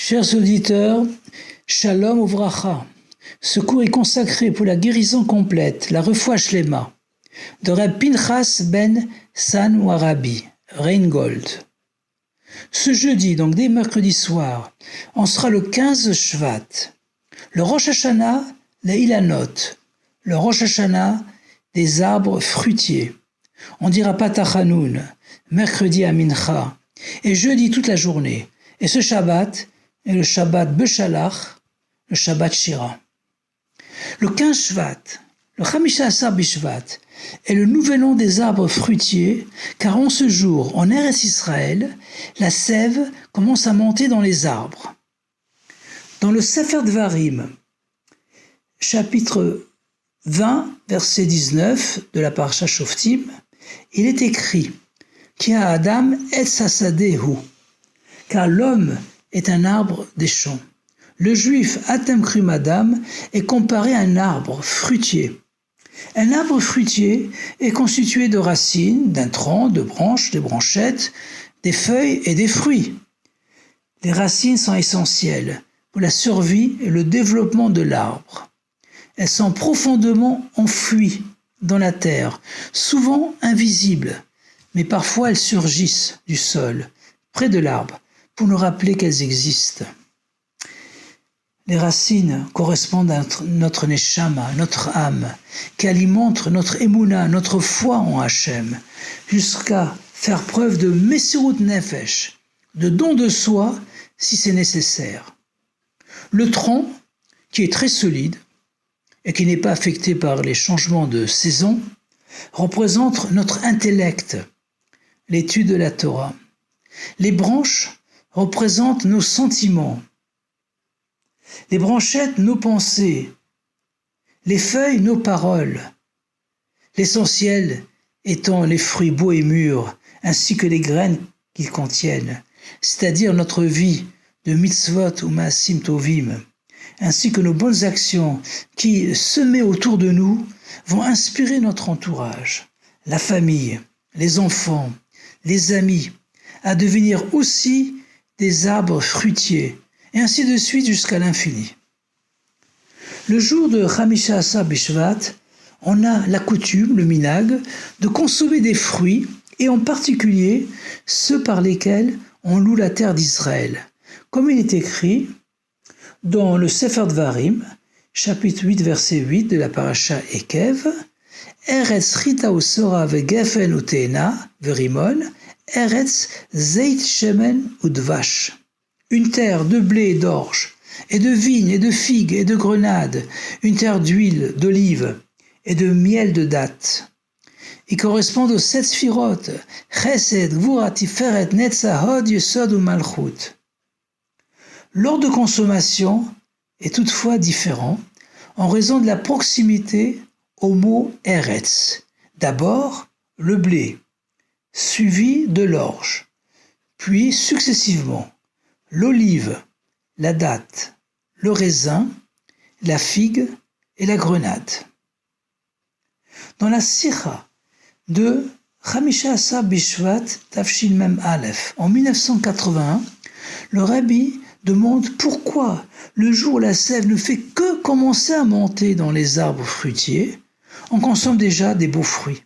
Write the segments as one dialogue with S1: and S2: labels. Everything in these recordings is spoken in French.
S1: Chers auditeurs, Shalom Uvracha. Ce cours est consacré pour la guérison complète, la refoua shlema, de Reb Pinchas ben Sanwarabi, Reingold. Ce jeudi, donc dès mercredi soir, on sera le 15 Shvat. Le Rosh Hashanah, les Ilanot. Le Rosh Hashanah, des arbres fruitiers. On dira Patachanoun, mercredi à Mincha, et jeudi toute la journée. Et ce Shabbat est le Shabbat Beshalach, le Shabbat Shira. Le 15 Shvat, le Chamisha Asar Bishvat, est le nouvel an des arbres fruitiers, car en ce jour, en Eretz Israël, la sève commence à monter dans les arbres. Dans le Sefer Dvarim, chapitre 20, verset 19 de la Parasha Shoftim, il est écrit « Ki ha'adam etz hasadehu » car l'homme est un arbre des champs. Le juif Atem Krim Adam est comparé à un arbre fruitier. Un arbre fruitier est constitué de racines, d'un tronc, de branches, de branchettes, des feuilles et des fruits. Les racines sont essentielles pour la survie et le développement de l'arbre. Elles sont profondément enfouies dans la terre, souvent invisibles, mais parfois elles surgissent du sol, près de l'arbre, pour nous rappeler qu'elles existent. Les racines correspondent à notre neshama, notre âme, qui alimente notre émouna, notre foi en Hachem, jusqu'à faire preuve de messirut nefesh, de don de soi si c'est nécessaire. Le tronc, qui est très solide et qui n'est pas affecté par les changements de saison, représente notre intellect, l'étude de la Torah. Les branches représentent nos sentiments, les branchettes, nos pensées, les feuilles, nos paroles, l'essentiel étant les fruits beaux et mûrs, ainsi que les graines qu'ils contiennent, c'est-à-dire notre vie de mitzvot ou maasim tovim, ainsi que nos bonnes actions qui, semées autour de nous, vont inspirer notre entourage, la famille, les enfants, les amis, à devenir aussi des arbres fruitiers, et ainsi de suite jusqu'à l'infini. Le jour de Chamisha Asar Bishvat, on a la coutume, le minag, de consommer des fruits, et en particulier ceux par lesquels on loue la terre d'Israël. Comme il est écrit dans le Sefer Dvarim, chapitre 8, verset 8 de la Parasha Ekev, Eretz chita usora vegefen uteena verimon, Eretz zeit shemen udvash. Une terre de blé et d'orge, et de vignes et de figues et de grenades, une terre d'huile, d'olive et de miel de dattes. Ils correspondent aux 7 sphirotes, Chesed, Gvura, Tiferet, Netzah, Hod, Yesod ou Malchut. L'ordre de consommation est toutefois différent en raison de la proximité au mot Eretz. D'abord, le blé, suivi de l'orge, puis successivement l'olive, la datte, le raisin, la figue et la grenade. Dans la Sikha de Chamisha Asar Bishvat Tafshin Mem Aleph, en 1981, le Rabbi demande pourquoi le jour où la sève ne fait que commencer à monter dans les arbres fruitiers, on consomme déjà des beaux fruits,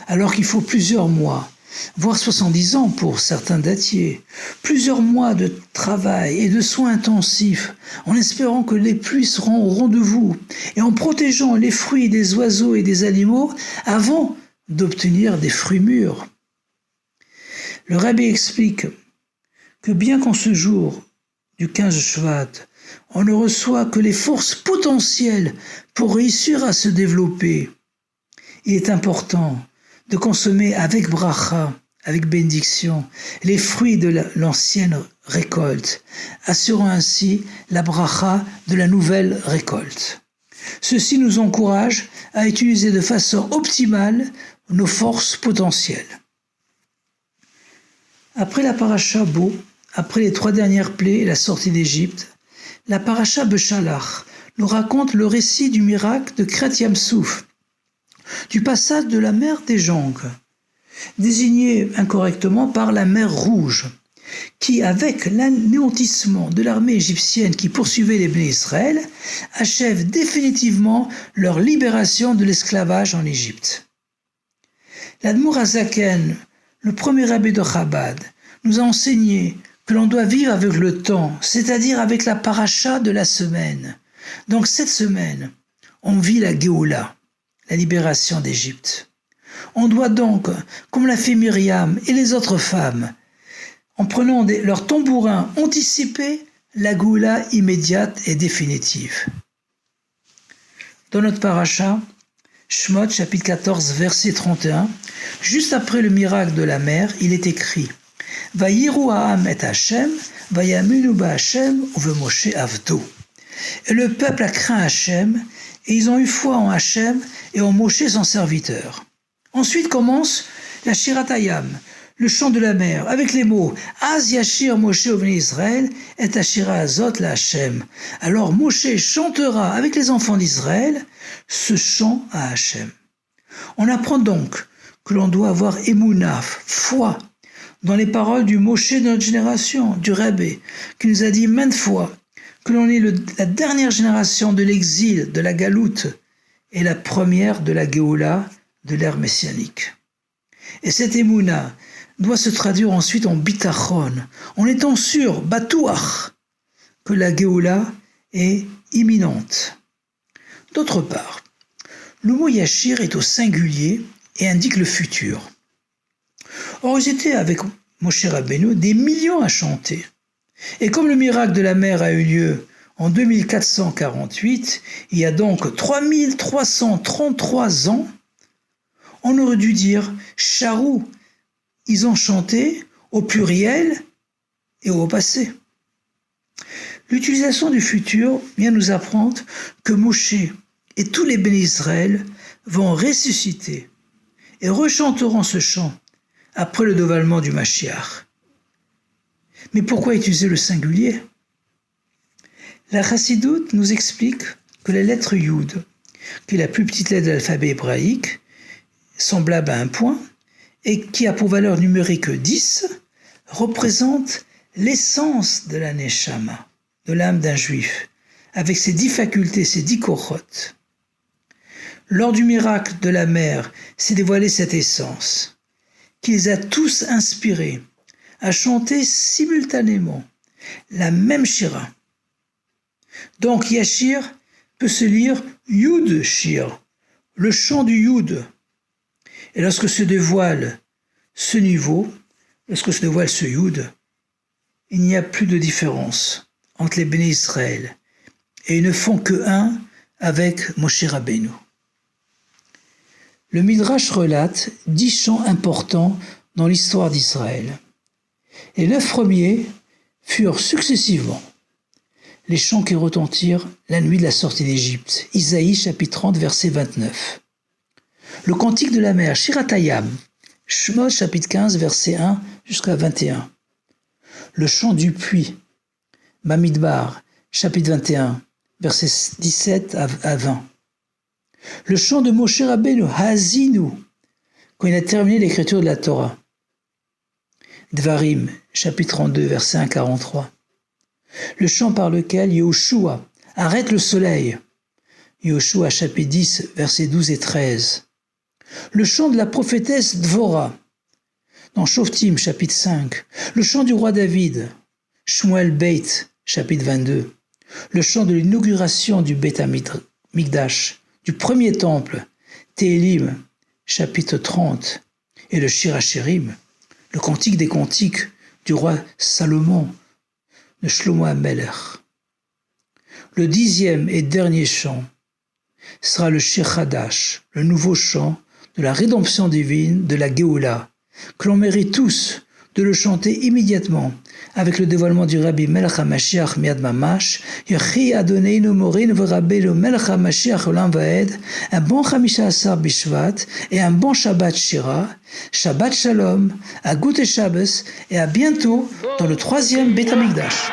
S1: alors qu'il faut plusieurs mois, voire 70 ans pour certains dattiers, plusieurs mois de travail et de soins intensifs, en espérant que les pluies seront au rendez-vous et en protégeant les fruits des oiseaux et des animaux avant d'obtenir des fruits mûrs. Le Rabbi explique que bien qu'en ce jour du 15 Shvat, on ne reçoit que les forces potentielles pour réussir à se développer, il est important de consommer avec bracha, avec bénédiction, les fruits de l'ancienne récolte, assurant ainsi la bracha de la nouvelle récolte. Ceci nous encourage à utiliser de façon optimale nos forces potentielles. Après la paracha Bo, après les 3 dernières plaies et la sortie d'Égypte, la paracha Beshalach nous raconte le récit du miracle de Kriyat Yam-Souf, du passage de la mer des Jonques, désignée incorrectement par la mer Rouge, qui, avec l'anéantissement de l'armée égyptienne qui poursuivait les Béné Israël, achève définitivement leur libération de l'esclavage en Égypte. L'Admour Hazaken, le premier abbé de Chabad, nous a enseigné que l'on doit vivre avec le temps, c'est-à-dire avec la paracha de la semaine. Donc cette semaine, on vit la Géoula, la libération d'Égypte. On doit donc, comme l'a fait Myriam et les autres femmes, en prenant leurs tambourins, anticiper la Géoula immédiate et définitive. Dans notre paracha, Shemot, chapitre 14, verset 31, juste après le miracle de la mer, il est écrit « Vayiru ha'am et Hashem, vayaminu ba'Hashem uveMoshe avdo » Et le peuple a craint Hachem, et ils ont eu foi en Hachem et en Moshe son serviteur. Ensuite commence la Shiratayam, le chant de la mer, avec les mots Az yashir Moshe au Israël et Ashira azot la Hachem. Alors Moshe chantera avec les enfants d'Israël ce chant à Hachem. On apprend donc que l'on doit avoir émouna, foi, dans les paroles du Moshe de notre génération, du Rebbe, qui nous a dit maintes fois que l'on est la dernière génération de l'exil, de la galoute, et la première de la Géoula, de l'ère messianique. Et cette émouna doit se traduire ensuite en bitachon, en étant sûr, batouach, que la Géoula est imminente. D'autre part, le mot Yashir est au singulier et indique le futur. Or, ils étaient avec Moshe Rabbeinu des millions à chanter. Et comme le miracle de la mer a eu lieu en 2448, il y a donc 3333 ans, on aurait dû dire « Charou », ils ont chanté au pluriel et au passé. L'utilisation du futur vient nous apprendre que Moshe et tous les bénis Israël vont ressusciter et rechanteront ce chant après le dévoilement du Mashiach. Mais pourquoi utiliser le singulier? La Chassidoute nous explique que la lettre Yud, qui est la plus petite lettre de l'alphabet hébraïque, semblable à un point, et qui a pour valeur numérique 10, représente l'essence de la Neshama, de l'âme d'un juif, avec ses 10 facultés, ses 10 koroth. Lors du miracle de la mer s'est dévoilée cette essence, qui les a tous inspirés à chanter simultanément la même shira. Donc Yashir peut se lire Yud Shir, le chant du Yud. Et lorsque se dévoile ce niveau, lorsque se dévoile ce Yud, il n'y a plus de différence entre les bénis Israël et ils ne font que un avec Moshe Rabbeinu. Le Midrash relate 10 chants importants dans l'histoire d'Israël. Les 9 premiers furent successivement les chants qui retentirent la nuit de la sortie d'Égypte. Isaïe, chapitre 30, verset 29. Le cantique de la mer, Shiratayam, Shemot, chapitre 15, verset 1 jusqu'à 21. Le chant du puits, Bamidbar, chapitre 21, verset 17 à 20. Le chant de Moshe Rabbeinu, Hazinu, quand il a terminé l'écriture de la Torah. Dvarim, chapitre 32, verset 1 à 43. Le chant par lequel Yehoshua arrête le soleil. Yehoshua, chapitre 10, versets 12 et 13. Le chant de la prophétesse Dvorah, dans Shoftim, chapitre 5. Le chant du roi David, Shmuel Beit, chapitre 22. Le chant de l'inauguration du Beit Mikdash, du premier temple, Télim, chapitre 30. Et le Shir HaShirim, le cantique des cantiques du roi Salomon, de Shlomo HaMelech. Le 10e et dernier chant sera le Shir Hadash, le nouveau chant de la rédemption divine, de la Géoula, que l'on mérite tous de le chanter immédiatement avec le dévoilement du Rabbi Melech HaMashiach Miad Mamash, Yechi Adoneinu Morin V'Rabbeinu Melech HaMashiach Olam Vaed, un bon Chamisha Asar Bishvat et un bon Shabbat Shira, Shabbat Shalom, à Goût et Shabbos et à bientôt dans le 3e Beit HaMikdash.